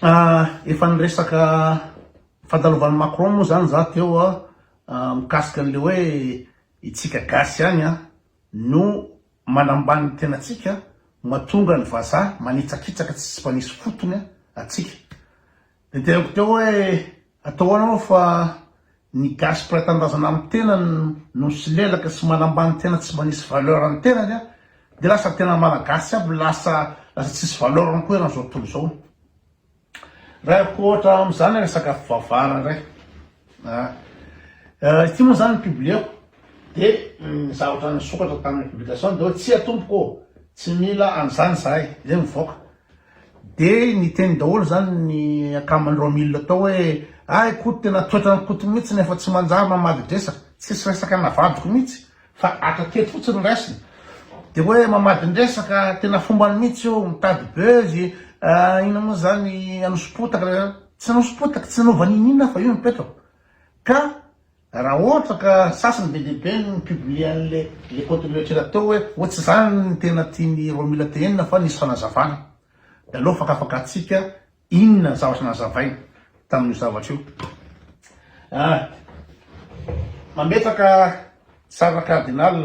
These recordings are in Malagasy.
efa niresaka fandalovan'ny Macron moa zany za teo mikasika an'le hoe itsika gasy any no manambany tena atsika matonga ny vazaha manitsakitsaka tsy panisy fotony atsika. De tenako teo hoe atao anao fa ny gasy pretendazana amin'ny tena no sy lelaka sy manambany tena tsy manisy valeur amin'ny tenany de lasa tena malagasy aby lasa tsisy valeur any koa zao tontolo zao. Raha ohatra am'izany resaka fivavahana ndray ity moa zany publieko de zavatra nisokatra tamin'ny publication de hoe tsy atompoko tsy mila an'izany zahay zay mivoaka. De ny teny daholo zany ny akaman'ireo milina atao hoe koty tena toetra ny koty mihitsy nefa tsy manjary mamady dresaka tsisy resaka navadiko mihitsy fa atrateto fotsiny raisiny. De hoe mamady ndresaka tena fombany mihitsy io mitady bezy ina moa zany anosipotaka tsy anosipotaka tsy anovaninina fa io mipetrako. Ka raha ohatra ka sasany be dehibe ny publie an'le contributeur atao hoe tsy zany ny tena tiany roa mila tenina fa nisy fanazavana de aleo fakafaka atsika inona zavatra nazavaina tamin'io zavatra io. Mametraka tsara cardinal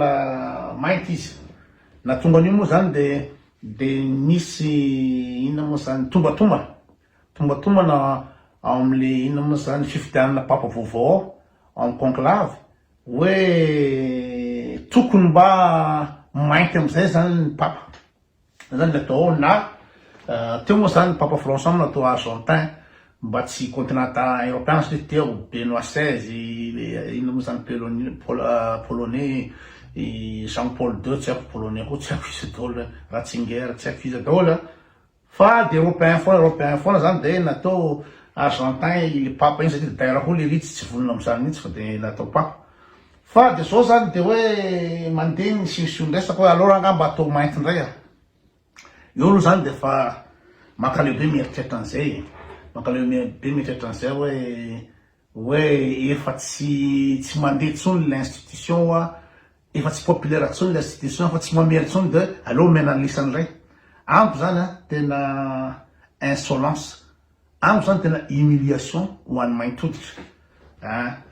mainty izy na tonga an'io moa zany de nisy inona moa zany tombatomana am'le inona moa zany fifidianana papa vaovao en conclave hoe tokony mba mainty am'izay zany ny papa zany natao na teo moa zany papa François natao Argentin mba tsy continent européen sy teo Benoît XVI inona moa zany polonais Jean Paul II tsy haiko polonais koa tsy haiko izy daholo Ratzinger tsy haiko izy daholo fa de européen foana zany de natao Argentin le papa iny satria daira koa le ritsy tsy vonona am'izany mihitsy fa de natao papa. Fa de zao zany de hoe mandeha ny siondresaka hoe alora angamba atao mainty indray io aloha zany de fa makaleo be mieritreritra an'izay be mieritreritra an'izay hoe efa tsy mandeha tsony l'institution efa tsy populaire tsony l'institution fa tsy mamery tsony de aleo mena lisany ray ampo zany tena insolence ampo zany tena humiliation ho an'ny mainty hoditra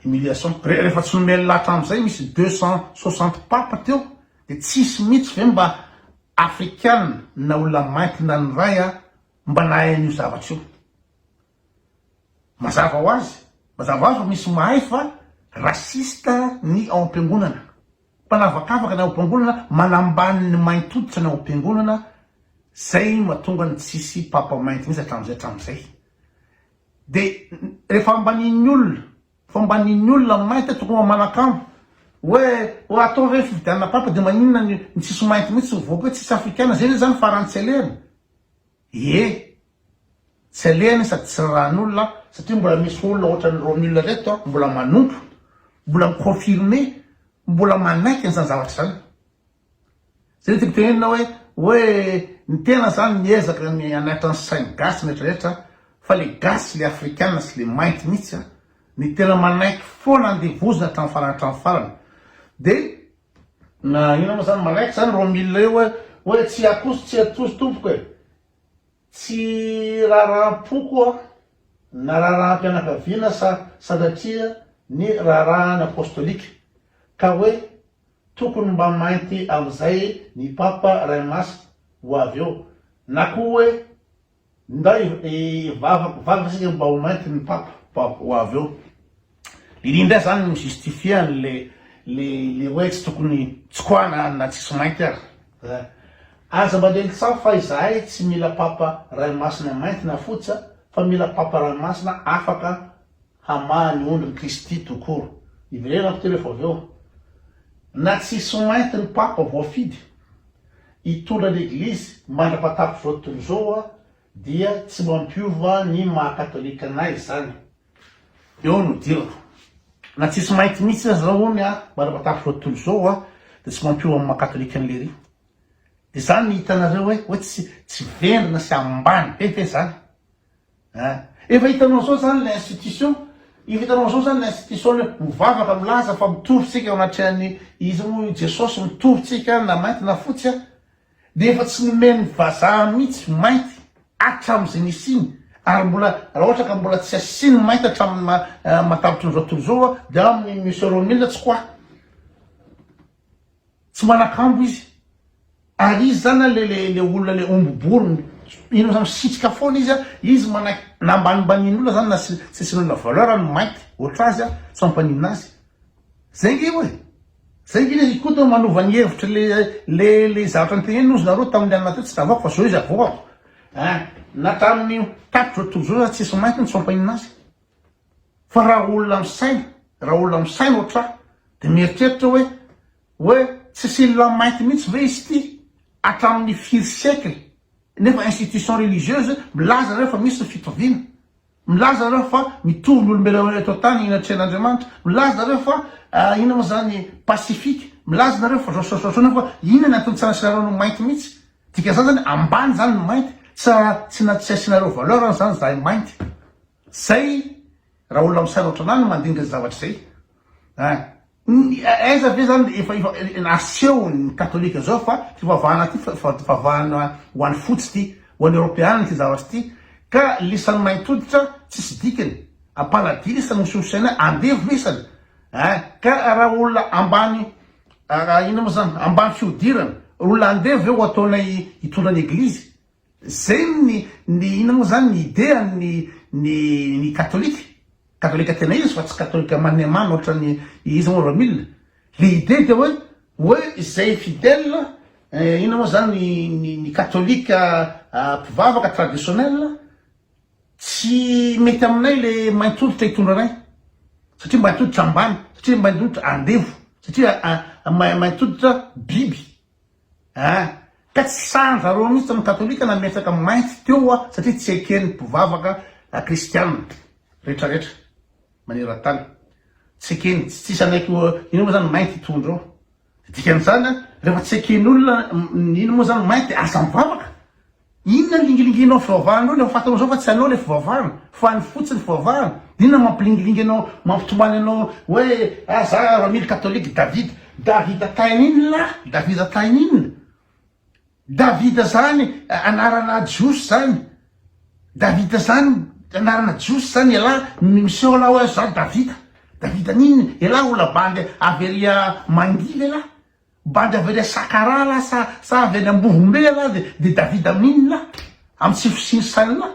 humiliation rehefa tsy nomeny lahatra am'izay misy 260 papa teo de tsisy mihitsy ve mba africaine na olona mainty na ny ray mba nahay an'io zavatra io. Mazava ho azy fa misy mahay fa rasista ny ao am-piangonana mpanavakavaka ny ao am-piangonana manambany ny mainty hoditra ny ao am-piangonana zay mahatonga ny tsisy papa mainty mihitsy hatramin'izay. De rehefa ambanin'ny olona mainty tokony manakamo hoe atao ve fividianana papa de maninona ny tsisy mainty mihitsy mivoaka hoe tsisy afrikana zay zany farany tsy alehany tsy alehany sady tsy rahan'olona satria mbola misy olona ohatra ny roa reto mbola manompo mbola miconfirme mbola manaiky an'izany zavatra zany. Zay tiako tenenina hoe ny tena zany miezaka ny anatra ny sainy gasy rehetrarehetra fa le gasy le afrikana sy le mainty mihitsy ny tena manaiky foana andevozina hatramin'ny farany de na ina moa zany manaiky zany roa io hoe tsy akoso tsy atoso tompoko tsy raharaham-poko na raharahampianakaviana sadatria ny raharahany apostolika ka hoe tokony mba mainty am'izay ny papa ray masina ho avy eo na koa hoe nday vavasika mba ho mainty ny papa ho avy eo. Indray zany mijustifie le hoe tsy tokony tsokoana na tsisy mainty aza mandeha tsao fa izahay tsy mila papa ray masina mainty na fotsa fa mila papa ray masina afaka hamahany ondry Kristy tokoro iverenako teo rehefa avy eo na tsisy mainty ny papa voafidy hitondra l'eglizy mandrapatapo zao tontolo zao dia tsy mampiova ny mahakatolika anay zany eo no dirako. Na tsisy mainty mihitsy zao ony mandrapatapo zao tontolo zao de tsy mampiova amin'ny mahakatolika an'lery de zany hitanareo hoe tsy vendrina sy ambany be zany efa hitanao zao zany l'institution hitanao zao zany l'institution mivavaka milaza fa mitovitsika ao anatrehan'ny izy moa Jesosy mitovitsika na mainty na fotsy de efa tsy nomeny vazaha mihitsy mainty atram'izay nisiny ary mbola raha ohatra ka mbola tsy asiny mainty hatramin'ny matavitry nyzao tontolo zao de amin'ny misy Romilna tsy koa tsy manakambo izy ary izy zany le olona le ombobory ino zany misitrika foana izy manaiky nambanimbanian'olona zany na tsy sin'olona valeur ny mainty ohatra azy tsy mampanina azy zay nge hoe zay nge izy koa manova ny hevitra le zavatra nytenenina ozy nareo tamin'ny anina teo tsy tavako fa zao izy avoako na tamin'ny tapitry zao tontolo zao tsisy mainty ny tsy mampanina azy fa raha olona misaina ohatra de mieritreritra hoe tsy silona mainty mihitsy ve izy ty hatramin'ny firy siècle nefa institution religieuse milaza reo fa misy ny fitoviana milaza reo fa mitovy ny olombelona eto tany inatren'Andriamanitra milaza reo fa ina moa zany pacifique milaza nareo fa zao nefa inona ny antony-tsanasinareony mainty mihitsy dika zany zany ambany zany ny mainty tsy asinareo valeur zany zahay mainty zay raha olona misaina ohatranay no mandinga zavatra zay aiza ve zany efa aseho ny katolika zao fa fivavahana ty fivavahana ho an'ny fotsy ty ho an'ny européana ty zavatra ty ka lisan'ny mainty-hoditra tsisy dikany ampaladi lisan'ny misosaina andevo lisany ka raha olona ambany ina moa zany ambany fiodirana olona andevo eo ataonay hitondra ny eglizy zay ny ina moa zany ny idea ny katolika tena izy fa tsy katolika manemana ohatra ny izy moa Romilna le idée de hoe zay fidèle ina moa zany ny katolika mpivavaka traditionnel tsy mety aminay le mainty-hoditra hitondranay satria mainty-hoditra ambany satria mainty-hoditra andevo satria mainty-hoditra biby ka tsy sanjareo mihitsy amin'ny katolika na metaka mainty teo satria tsy eken'ny mpivavaka kristianina rehetrarehetra maneran-tany tsy ekeny tsy anaiky ino moa zany mainty hitondra ao dikan'izany rehefa tsy eken'olona ino moa zany mainty asa mivavaka inona ny lingilinginao fivavahanao le fatanao zao fa tsy anao le fivavahana fa ny fotsiny fivavahana inona mampilingilingy anao mampitomany anao hoe za Romilna katolika Davida tainy iny la Davida tainy inona Davida zany anarana jiosy zany Davida zany anarana jiosy zany ela miseho la hoe za Davida niny ela ola bandy averia mangily la bandy averia sakara la sa averia ambovombe la de Davida amin'iny la amy tsifosiny sainy la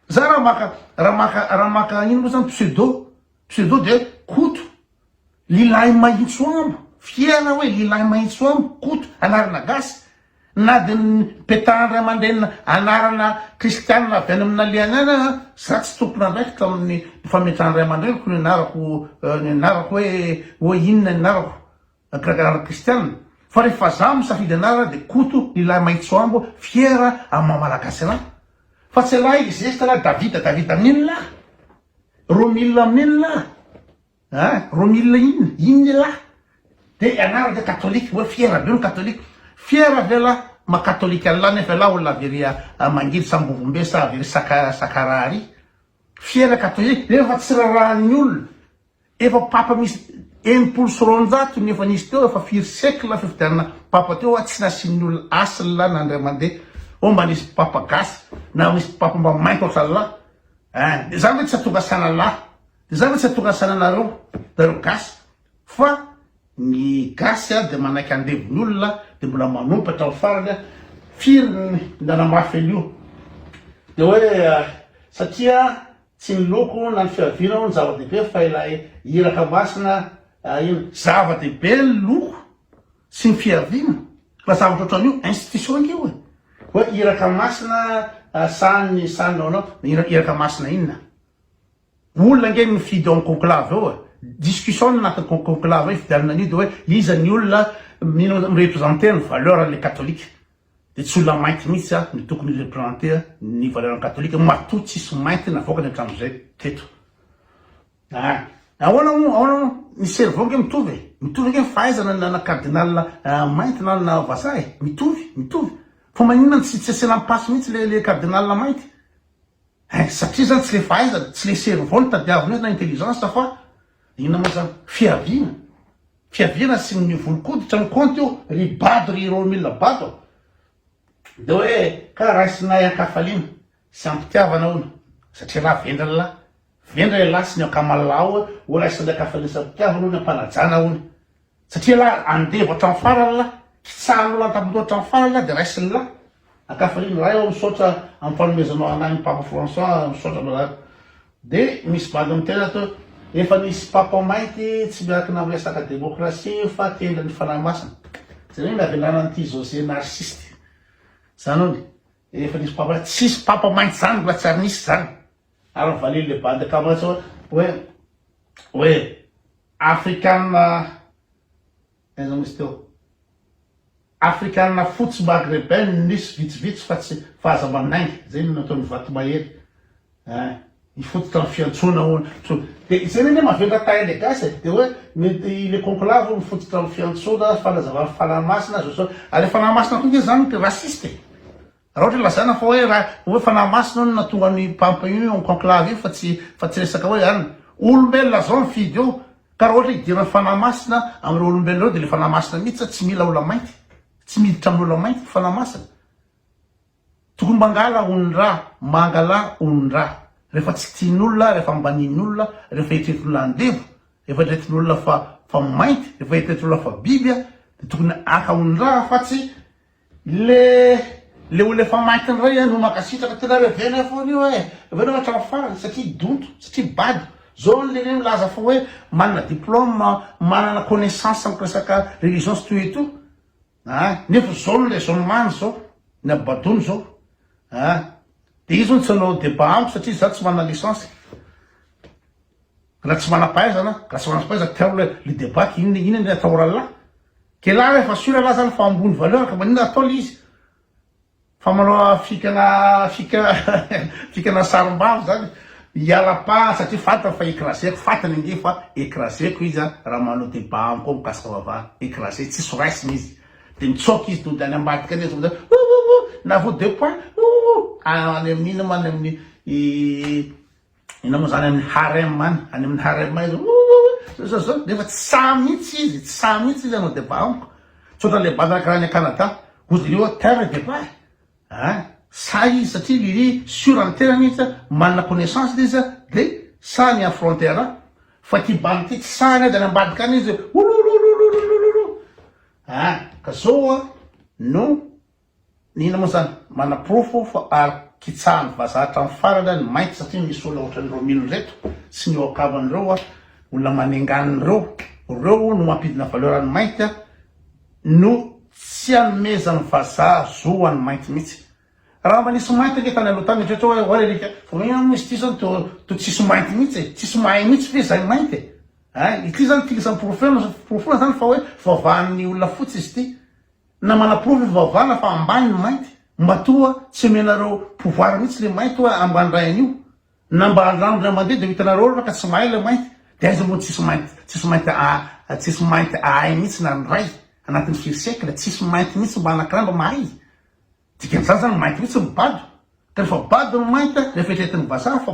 za raha maka ino moa zany pseudo de koto lilahy mahitso ambo fiera hoe lilahy mahitso ambo koto anarana gasy na de petahany ray aman-drenina anarana kristianina avy any amin'ny aliana za tsy tompony andraikitra amin'ny fametrahany ray aman-dreniko ny anarako hoe inona ny anarako kirakarana kristianina fa rehefa za misafidy anarana de koto lilahy mahitso ambo fiera amin'ny mamalagasy anahy fa tsy lahy existe la Davida amin'iny la Romilna amin'iny la Romilna inona la de anarana de katolika hoe fiera be ny katolika fiera ve la makatolika la nefa la olona averia mangiry sambovombe sa avery sakarary fiera katolika nefa tsy rarahan'ny olona efa papa misy 100 nefa nisy teo efa 4 siècle fifidianana papa teo tsy nasin'ny olona asiny la na andray mandeha mba nisy papa gasy na misy papa mba mainty ohatrany la de zany hoe tsy atongasana la de zany hoe tsy atongasana nareo gasy fa ny gasy de manaiky andevony olona de mbola manompatra ao farany firy nanamafy an'io de hoe satria tsy miloko na ny fiavinao ny zava-dehibe fa ilay iraka masina ino zava-dehibe ny loko sy ny fiavina fa zavatra ohatran'io institution nge hoe iraka masina sanao iraka masina inona olona nge mifidy en conclave eo discussion anatin'ny conclave fidianana an'io de hoe iza ny olona mirepresente ny valeur an'le katolika de tsy olona mainty mihitsy ny tokony represente ny valeur katolika matoa tsisy mainty navoakany hatram'izay teto ahoana ny cerveau nge mitovy nge fahaizana na cardinal mainty na vazaha mitovy fa maninona tsy asena mipasy mihitsy le cardinal mainty satria zany tsy le fahaizana tsy le cerveau ny tadiavina na intelligence fa inona moa zany fiaviana sy ny volokoditra ny compte io ry bado ry Romilna bado de hoe ka raisinay ankafaliana sy ampitiavana ona satria raha vendra lahy sy ny akamalao ola isy lakafanisa-pitiavana ony ampanajana ony satria lahy andevatra amin'ny farany lahy kitsahan'olo antapiloatra amin'ny farany lahy de raisiny lahy akafaliny raha eo misaotra amin'ny fanomezanao anahy papa François misaotra raha de misy bady amin'ny tena to efa nisy papa mainty tsy miaraka amin'ny resaka demokrasia fa tendra ny fanahy masina zany hoe miavelana an'ity José narciste zany ony efa nisy papa tsisy papa mainty zany mbola tsy ary nisy zany ary mivalily le bady akamatsy hoe africaine aiza misy teo africaine fotsy maghrébin nisy vitsivitsy fa tsy fahaza manaingy zay no nataony vato mahery ifototra ny fiantsona de zany ane mavendra taille gasy de hoe mety le conclave mifototra ny fiantsona fanazavany fanahymasina zo ary fanahymasina tonga zany ty raciste raha ohatra lazana fa hoe fanahymasina no natonga ny pampa io en conclave io fa tsy resaka hoe any olombelona zao mifidy eo ka raha ohatra hidirana fanahymasina amin'ireo olombelona reo de le fanahymasina mihitsy tsy mila ola mainty tsy miditra amin'olona mainty fanahymasina tokony mangala ondraha mangala ondraha rehefa tsy tian'olona rehefa ambaninin'olona rehefa hitretin'olona andevo rehefa hitretin'olona fa mainty rehefa hitretin'olona fa bibya de tokony aka ondraha fa tsy le olo efa mainty ny ray no makasitraka tena revena foana io revena hatrany farany satria donto satria bady zao le milaza fa hoe manana diplôme manana connaissance amin'ny resaka religion sy toy eto nefa zao le zonomany zao ny abadony zao de izy ony tsy anao débat amiko satria za tsy manana licence raha tsy manam-pahaizana raha tsy manam-pahaizana tiao le débat inona atao rahalahy ke lahy rehefa sura lahy zany fa ambony valeur ka manina atao le izy fa manao fikana sarim-bavy zany iala-pa satria fatany fa écraseko fatany ange fa écraseko izy raha manao débat amiko mikasika vavahana écrasé tsisy raisiny izy de mitsoky izy tody any ambadika any izy na vo deux points any amin'ina ma any amin'ny ina moa zany amin'ny harem any amin'ny harem izy zao nefa tsy sa mihitsy izy anao débat amiko tsotra le badana karaha ny Canada ozy reo terre débat sa izy satria liry sur ny terany izy manana connaissance de izy de sa ny affronter fa ty bany ty tsy sany de any ambadika any izy ka zao no nina moa zany manaprofo fa ary kitsahany vazahatra amin'ny farany ny mainty satria misy olona ohatra ny romino reto sy ny okavan'ireo olona manengan'ireo reo no mampidina valeuran'ny mainty no tsy anomeza ny vazaha zo any mainty mihitsy raha manisy mainty ake tany aloha tany tretra hoe oalelika misy ty zany to tsisy mainty mihitsy tsisy mahay mihitsy fe zay mainty ity zany tisan'ny profona zany fa hoe vavahan'ny olona fotsy izy ty na manaprofo vavahana fa ambany ny mainty mbatoa tsy omenareo pouvoir mihitsy le mainty hoe ambany ray an'io na mba ranoray mandeha de hitanareo raka tsy mahay le mainty de aiza moa tsisy mainty ahay mihitsy na ny ray anatin'ny firy-siècle tsisy mainty mihitsy mba anankiray mba mahay dikan'izany zany mainty mihitsy mibado ka rehefa bado ny mainty rehefa hitretin'ny vazaha fa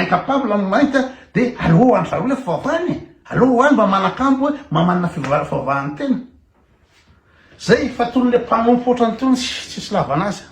incapable ny mainty de aleo any zareo le fivavahany aleo any mba manakambo hoe mamanana fivavahany tena zay fa tony le mpanompo ohatrany tony tsisy lavanazy